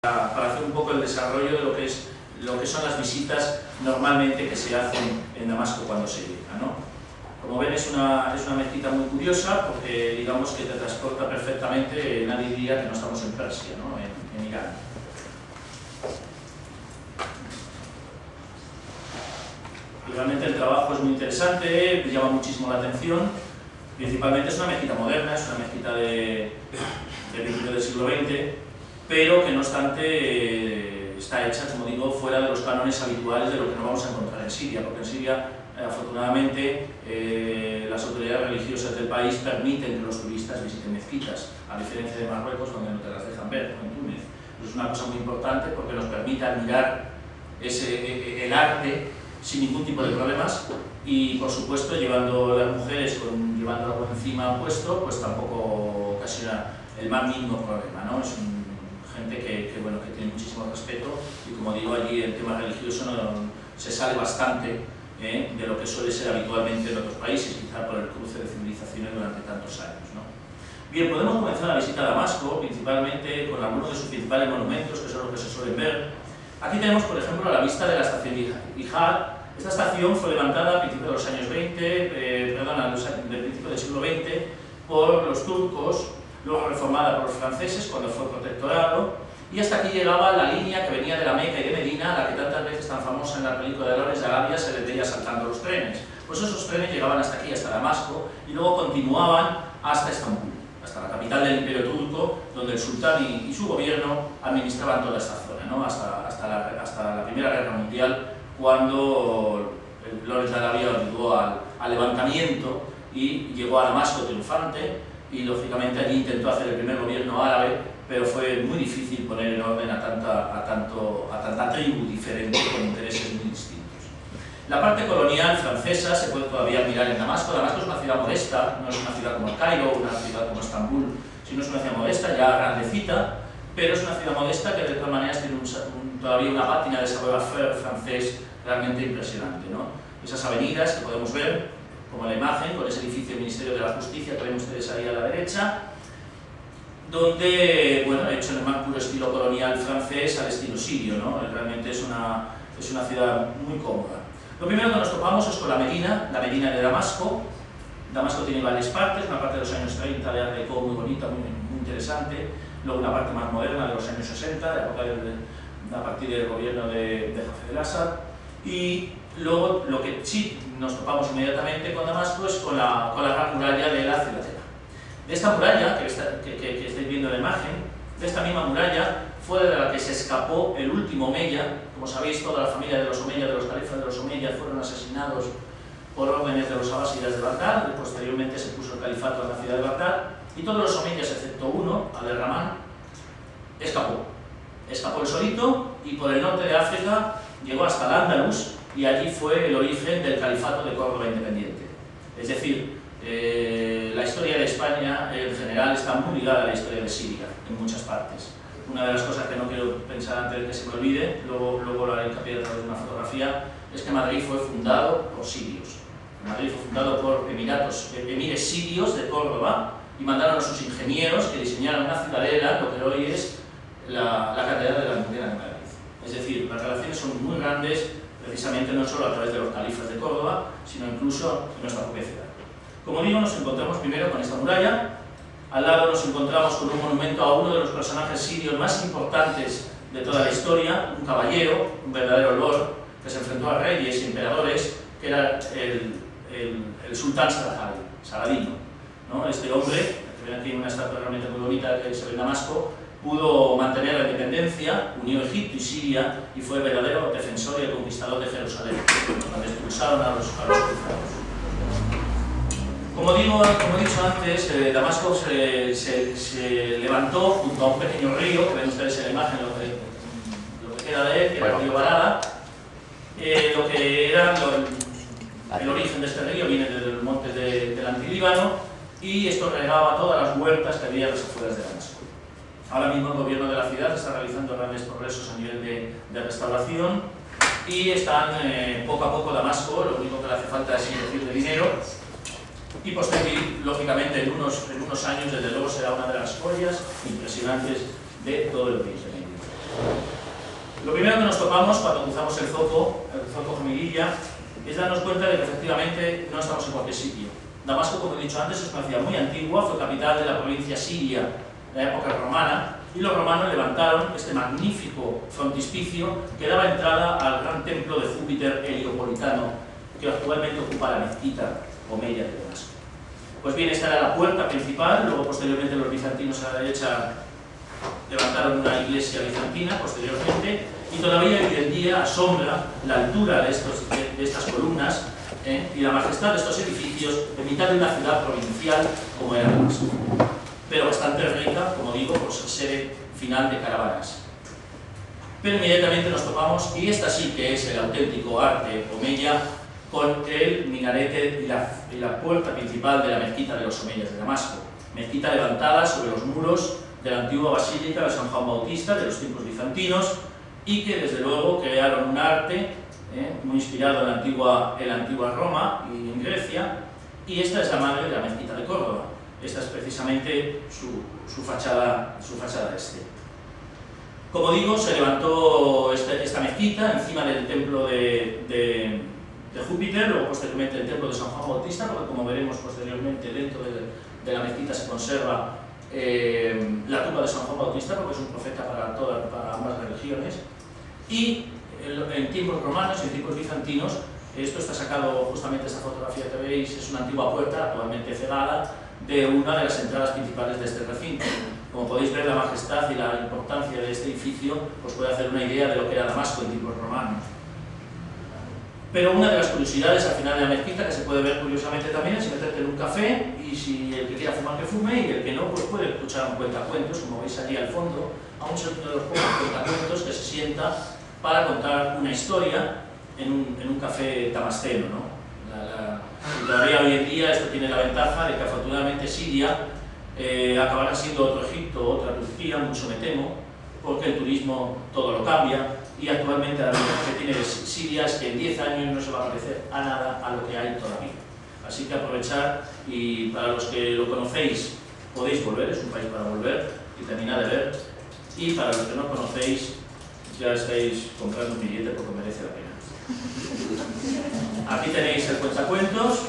para hacer un poco el desarrollo de lo que son las visitas normalmente que se hacen en Damasco cuando se llega, ¿no? Como ven, es una mezquita muy curiosa porque digamos que te transporta perfectamente, nadie diría que no estamos en Persia, ¿no? En Irán. Y realmente el trabajo es muy interesante, llama muchísimo la atención. Principalmente es una mezquita moderna, es una mezquita del principio del siglo XX, pero que no obstante está hecha, como digo, fuera de los cánones habituales de lo que no vamos a encontrar en Siria, porque en Siria, afortunadamente, las autoridades religiosas del país permiten que los turistas visiten mezquitas, a diferencia de Marruecos, donde no te las dejan ver, como en Túnez. Es una cosa muy importante porque nos permite admirar el arte sin ningún tipo de problemas y, por supuesto, llevando a las mujeres llevando algo encima puesto, pues tampoco ocasiona el más mínimo problema, ¿no? Es gente que tiene muchísimo respeto y, como digo, allí el tema religioso se sale bastante de lo que suele ser habitualmente en otros países, quizá por el cruce de civilizaciones durante tantos años, ¿no? Bien, podemos comenzar la visita a Damasco, principalmente con algunos de sus principales monumentos, que son los que se suelen ver. Aquí tenemos, por ejemplo, la vista de la estación Ihad. Esta estación fue levantada a principios de los años 20, del principio del siglo XX, por los turcos, luego reformada por los franceses cuando fue protectorado, y hasta aquí llegaba la línea que venía de la Meca y de Medina, la que tantas veces tan famosa en la película de Lawrence de Arabia se les veía saltando los trenes. Pues esos trenes llegaban hasta aquí, hasta Damasco, y luego continuaban hasta Estambul, hasta la capital del Imperio Turco, donde el sultán y su gobierno administraban toda esta zona, ¿no? hasta la Primera Guerra Mundial, cuando Lawrence de Arabia ayudó al levantamiento y llegó a Damasco triunfante, y lógicamente allí intentó hacer el primer gobierno árabe, pero fue muy difícil poner en orden a tanta tribu diferente con intereses muy distintos. La parte colonial francesa se puede todavía mirar en Damasco. Damasco es una ciudad modesta, no es una ciudad como el Cairo, una ciudad como Estambul, sino es una ciudad modesta, ya grandecita, pero es una ciudad modesta que de todas maneras tiene todavía una pátina de savoir-faire francés realmente impresionante, ¿no? Esas avenidas que podemos ver, como la imagen, con ese edificio del Ministerio de la Justicia que ven ustedes ahí a la derecha, donde, bueno, hecho en el más puro estilo colonial francés al estilo sirio, ¿no? Realmente es una ciudad muy cómoda. Lo primero que nos topamos es con la Medina de Damasco. Damasco tiene varias partes, una parte de los años 30 de Art Deco muy bonita, muy interesante, luego una parte más moderna de los años 60, a partir del gobierno de Hafez el-Assad, y luego lo que sí nos topamos inmediatamente con Damasco es con la gran muralla de la Ciudadela. De esta muralla, que estáis viendo en la imagen, de esta misma muralla fue de la que se escapó el último Omeya. Como sabéis, toda la familia de los Omeya, de los califas de los Omeya, fueron asesinados por órdenes de los abásidas de Bagdad, y posteriormente se puso el califato en la ciudad de Bagdad, y todos los Omeyas, excepto uno, Abd-er-Rahman, escapó el solito, y por el norte de África llegó hasta el Andalus, y allí fue el origen del califato de Córdoba independiente. Es decir, la historia de España en general está muy ligada a la historia de Siria, en muchas partes. Una de las cosas que no quiero pensar antes de que se me olvide, luego lo haré hincapié a través de una fotografía, es que Madrid fue fundado por sirios. Madrid fue fundado por emires sirios de Córdoba, y mandaron a sus ingenieros que diseñaran una ciudadela, lo que hoy es la Catedral de la Almudena de Madrid. Es decir, las relaciones son muy grandes, precisamente no solo a través de los califas de Córdoba, sino incluso en nuestra propia ciudad. Como digo, nos encontramos primero con esta muralla. Al lado nos encontramos con un monumento a uno de los personajes sirios más importantes de toda la historia, un caballero, un verdadero lord, que se enfrentó a reyes y emperadores, que era el sultán Saladino, ¿no? Este hombre, que ven aquí una estatua realmente muy bonita que se ve en Damasco, pudo mantener la independencia, unió Egipto y Siria, y fue el verdadero defensor y el conquistador de Jerusalén, donde expulsaron a los cruzados. Como he dicho antes, Damasco se levantó junto a un pequeño río, que ven ustedes en la imagen, lo que queda de él, que era el río Barada. Lo que era el origen de este río viene desde los montes del Antilíbano, y esto regaba todas las huertas que había a las afueras de Damasco. Ahora mismo el gobierno de la ciudad está realizando grandes progresos a nivel de restauración, y están poco a poco Damasco, lo único que le hace falta es invertir de dinero, y lógicamente en unos años desde luego será una de las joyas impresionantes de todo el Oriente Medio. Lo primero que nos topamos cuando cruzamos el zoco Jumililla, es darnos cuenta de que efectivamente no estamos en cualquier sitio. Damasco, como he dicho antes, es una ciudad muy antigua, fue capital de la provincia siria de la época romana, y los romanos levantaron este magnífico frontispicio que daba entrada al gran templo de Júpiter heliopolitano, que actualmente ocupa la mezquita Omeya de Damasco. Pues bien, esta era la puerta principal, luego posteriormente los bizantinos a la derecha levantaron una iglesia bizantina posteriormente, y todavía hoy en día asombra la altura de estas columnas y la majestad de estos edificios en mitad de una ciudad provincial como era Damasco, pero bastante rica, como digo, por ser sede final de caravanas. Pero inmediatamente nos topamos, y esta sí que es el auténtico arte omeya, con el minarete y la puerta principal de la mezquita de los omeyas de Damasco, mezquita levantada sobre los muros de la antigua basílica de San Juan Bautista de los tiempos bizantinos, y que desde luego crearon un arte muy inspirado en la antigua Roma y en Grecia, y esta es la madre de la mezquita de Córdoba. Esta es precisamente su fachada este. Como digo, se levantó esta mezquita encima del templo de Júpiter, luego posteriormente el templo de San Juan Bautista, porque como veremos posteriormente dentro de la mezquita se conserva la tumba de San Juan Bautista, porque es un profeta para ambas religiones. Y en tiempos romanos y en tiempos bizantinos, esto está sacado justamente, esta fotografía que veis, es una antigua puerta actualmente cerrada de una de las entradas principales de este recinto. Como podéis ver, la majestad y la importancia de este edificio os puede hacer una idea de lo que era Damasco en tiempos romanos. Pero una de las curiosidades al final de la mezquita, que se puede ver curiosamente también, es meterte en un café, y si el que quiera fumar que fume, y el que no, pues puede escuchar un cuentacuentos, como veis allí al fondo, a un de los pocos cuentacuentos que se sienta para contar una historia en un café damasceno, ¿no? Y todavía hoy en día esto tiene la ventaja de que afortunadamente Siria acabará siendo otro Egipto, otra Turquía, mucho me temo, porque el turismo todo lo cambia, y actualmente la ventaja que tiene Siria es que en 10 años no se va a parecer a nada a lo que hay todavía. Así que aprovechar, y para los que lo conocéis podéis volver, es un país para volver y terminar de ver, y para los que no conocéis ya estáis comprando un billete porque merece la pena. Aquí tenéis el cuentacuentos.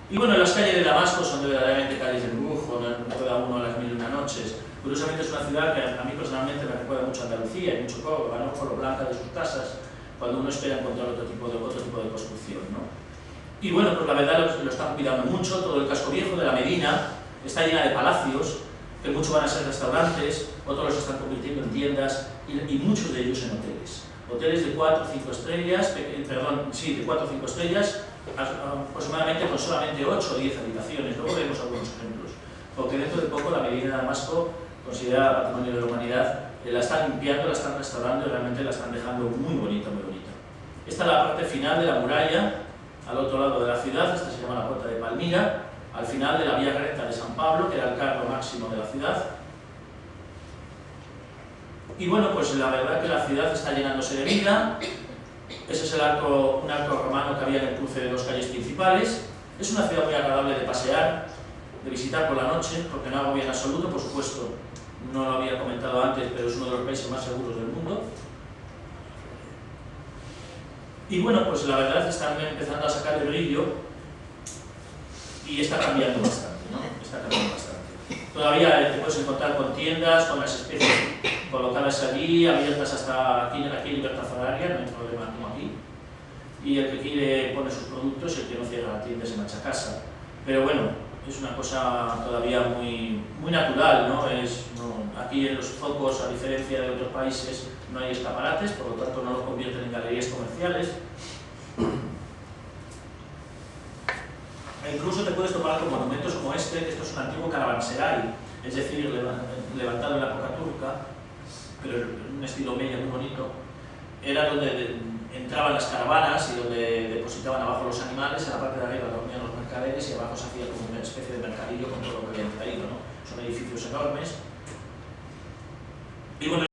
Y bueno, las calles de Damasco son verdaderamente calles de lujo, no puede uno a las 1001 noches. Curiosamente es una ciudad que a mí personalmente me recuerda mucho a Andalucía y mucho Córdoba, ¿no? Por lo blanca de sus casas, cuando uno espera encontrar otro tipo de construcción, ¿no? Y bueno, pues la verdad lo están cuidando mucho. Todo el casco viejo de la Medina está llena de palacios, que muchos van a ser restaurantes, otros los están convirtiendo en tiendas, y muchos de ellos en hoteles. Hoteles de 4 o 5 estrellas, de 4 o 5 estrellas, aproximadamente con solamente 8 o 10 habitaciones. Luego veremos algunos ejemplos, porque dentro de poco la Medina de Damasco, considerada patrimonio de la humanidad, la están limpiando, la están restaurando y realmente la están dejando muy bonita, muy bonita. Esta es la parte final de la muralla, al otro lado de la ciudad. Esta se llama la Puerta de Palmira, al final de la vía recta de San Pablo, que era el cargo máximo de la ciudad. Y bueno, pues la verdad es que la ciudad está llenándose de vida. Ese es un arco romano que había en el cruce de dos calles principales. Es una ciudad muy agradable de pasear, de visitar por la noche, porque no agobia en absoluto, por supuesto. No lo había comentado antes, pero es uno de los países más seguros del mundo. Y bueno, pues la verdad es que están empezando a sacar el brillo y está cambiando bastante, ¿no? Está cambiando bastante. Todavía te puedes encontrar con tiendas, con las especies colocadas allí, abiertas hasta aquí en libertad horaria, no hay problema como aquí. Y el que quiere pone sus productos y el que no cierra la tienda se marcha a casa. Pero bueno, es una cosa todavía muy natural, ¿no? Aquí en los focos, a diferencia de otros países, no hay escaparates, por lo tanto no los convierten en galerías comerciales. E incluso te puedes topar con monumentos como este, que esto es un antiguo caravanserai, es decir, levantado en la época turca, pero en un estilo medio muy bonito. Era donde entraban las caravanas y donde depositaban abajo los animales. En la parte de arriba dormían los mercaderes y abajo se hacía como una especie de mercadillo con todo lo que habían traído, ¿no? Son edificios enormes. Y bueno,